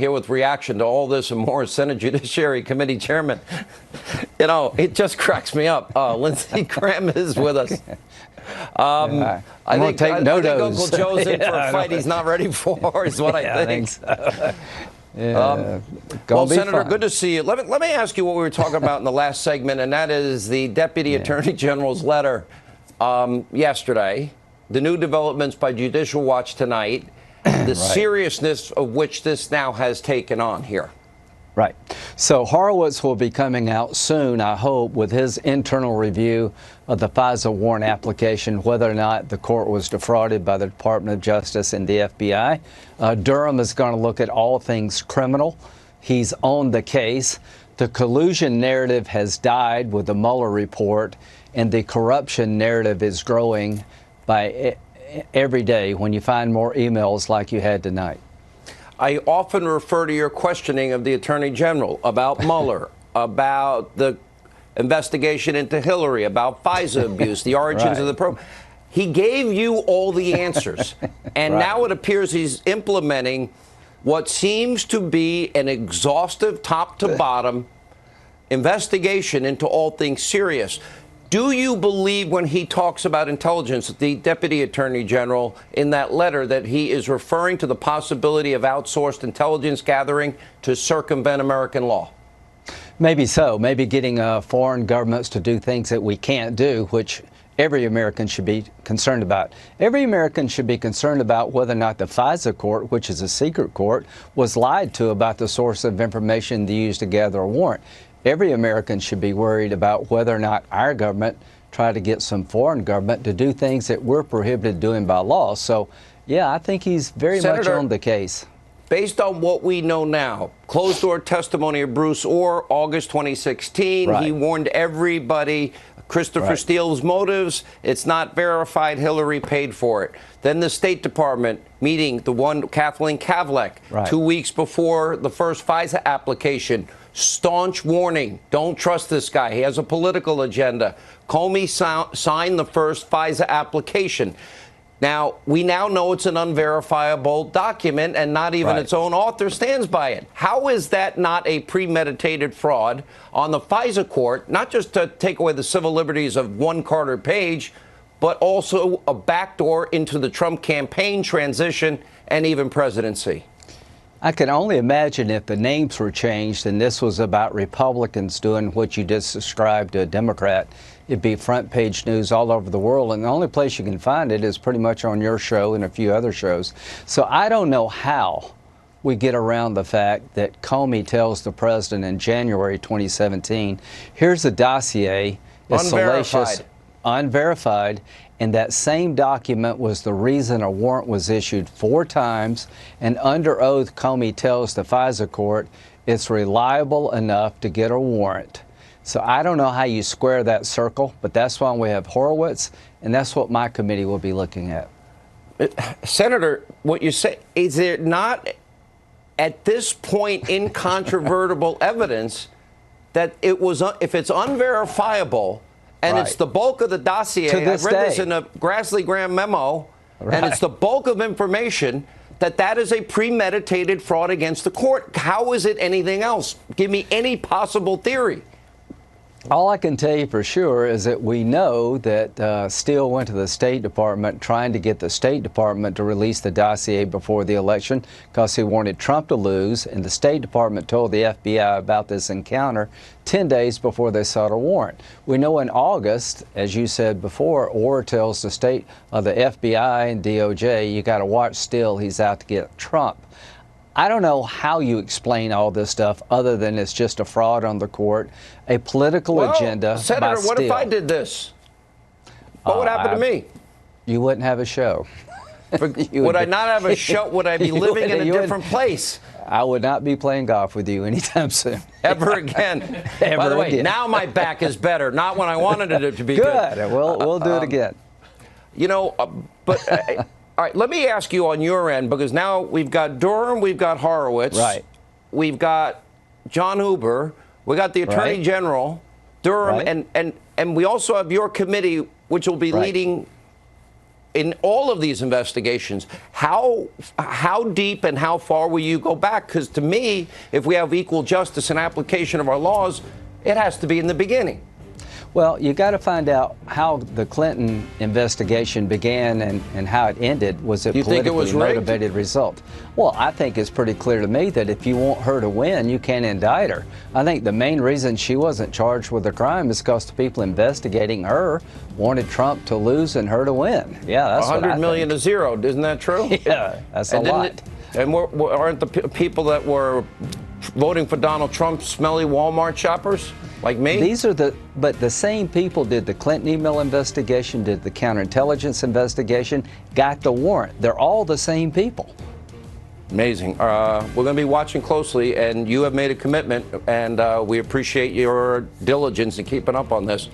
here with reaction to all this and more. Senate Judiciary Committee Chairman. You know, it just cracks me up. Lindsey Graham is with us. I think Uncle Joe's in for a fight he's not ready for, is what I think. So. Well, Senator, fun. Good to see you. Let me ask you what we were talking about in the last segment, and that is the Deputy Attorney General's letter yesterday, the new developments by Judicial Watch tonight, the seriousness of which this now has taken on here. Right. So Horowitz will be coming out soon, I hope, with his internal review of the FISA warrant application, whether or not the court was defrauded by the Department of Justice and the FBI. Durham is going to look at all things criminal. He's on the case. The collusion narrative has died with the Mueller report, and the corruption narrative is growing by every day when you find more emails like you had tonight. I often refer to your questioning of the Attorney General about Mueller, about the investigation into Hillary, about FISA abuse, the origins of the program. He gave you all the answers, and now it appears he's implementing what seems to be an exhaustive, top-to-bottom investigation into all things serious. Do you believe when he talks about intelligence, the Deputy Attorney General, in that letter, that he is referring to the possibility of outsourced intelligence gathering to circumvent American law? Maybe so. Maybe getting foreign governments to do things that we can't do, which every American should be concerned about. Every American should be concerned about whether or not the FISA court, which is a secret court, was lied to about the source of information they used to gather a warrant. Every American should be worried about whether or not our government tried to get some foreign government to do things that we're prohibited doing by law. So, yeah, I think he's very much on the case. Based on what we know now, closed-door testimony of Bruce Orr, August 2016, he warned everybody, Christopher Steele's motives, it's not verified, Hillary paid for it. Then the State Department meeting, the one, Kathleen Kavlik, 2 weeks before the first FISA application, staunch warning, don't trust this guy, he has a political agenda. Comey signed the first FISA application. Now, we now know it's an unverifiable document, and not even its own author stands by it. How is that not a premeditated fraud on the FISA court, not just to take away the civil liberties of one Carter Page, but also a backdoor into the Trump campaign transition and even presidency? I can only imagine if the names were changed and this was about Republicans doing what you just described to a Democrat, it'd be front page news all over the world. And the only place you can find it is pretty much on your show and a few other shows. So I don't know how we get around the fact that Comey tells the president in January 2017, here's a dossier, it's salacious, unverified, and that same document was the reason a warrant was issued 4 times, and under oath Comey tells the FISA court it's reliable enough to get a warrant. So I don't know how you square that circle, but that's why we have Horowitz, and that's what my committee will be looking at. Senator, what you say, is there not at this point incontrovertible evidence that it was, if it's unverifiable, and it's the bulk of the dossier, I read this in a Grassley-Graham memo, and it's the bulk of information, that is a premeditated fraud against the court. How is it anything else? Give me any possible theory. All I can tell you for sure is that we know that Steele went to the State Department trying to get the State Department to release the dossier before the election because he wanted Trump to lose, and the State Department told the FBI about this encounter 10 days before they sought a warrant. We know in August, as you said before, Orr tells the FBI and DOJ, you got to watch Steele, he's out to get Trump. I don't know how you explain all this stuff other than it's just a fraud on the court, a political agenda. Senator, what if I did this? What would happen to me? You wouldn't have a show. Would I not have a show? Would I be living in a different place? I would not be playing golf with you anytime soon. Ever again. By the way, now my back is better, not when I wanted it to be good. Good. We'll do it again. You know, all right, let me ask you on your end, because now we've got Durham, we've got Horowitz. We've got John Huber. We got the Attorney General, Durham, and we also have your committee, which will be leading in all of these investigations, how deep and how far will you go back? Because to me, if we have equal justice and application of our laws, it has to be in the beginning. Well, you got to find out how the Clinton investigation began and how it ended. Was it politically motivated result? Well, I think it's pretty clear to me that if you want her to win, you can't indict her. I think the main reason she wasn't charged with a crime is because the people investigating her wanted Trump to lose and her to win. Yeah, that's what I think. 100 million to zero, isn't that true? Yeah, that's a lot. And aren't the people that were voting for Donald Trump smelly Walmart shoppers like me? But the same people did the Clinton email investigation, did the counterintelligence investigation, got the warrant. They're all the same people. Amazing. We're going to be watching closely, and you have made a commitment, and we appreciate your diligence in keeping up on this.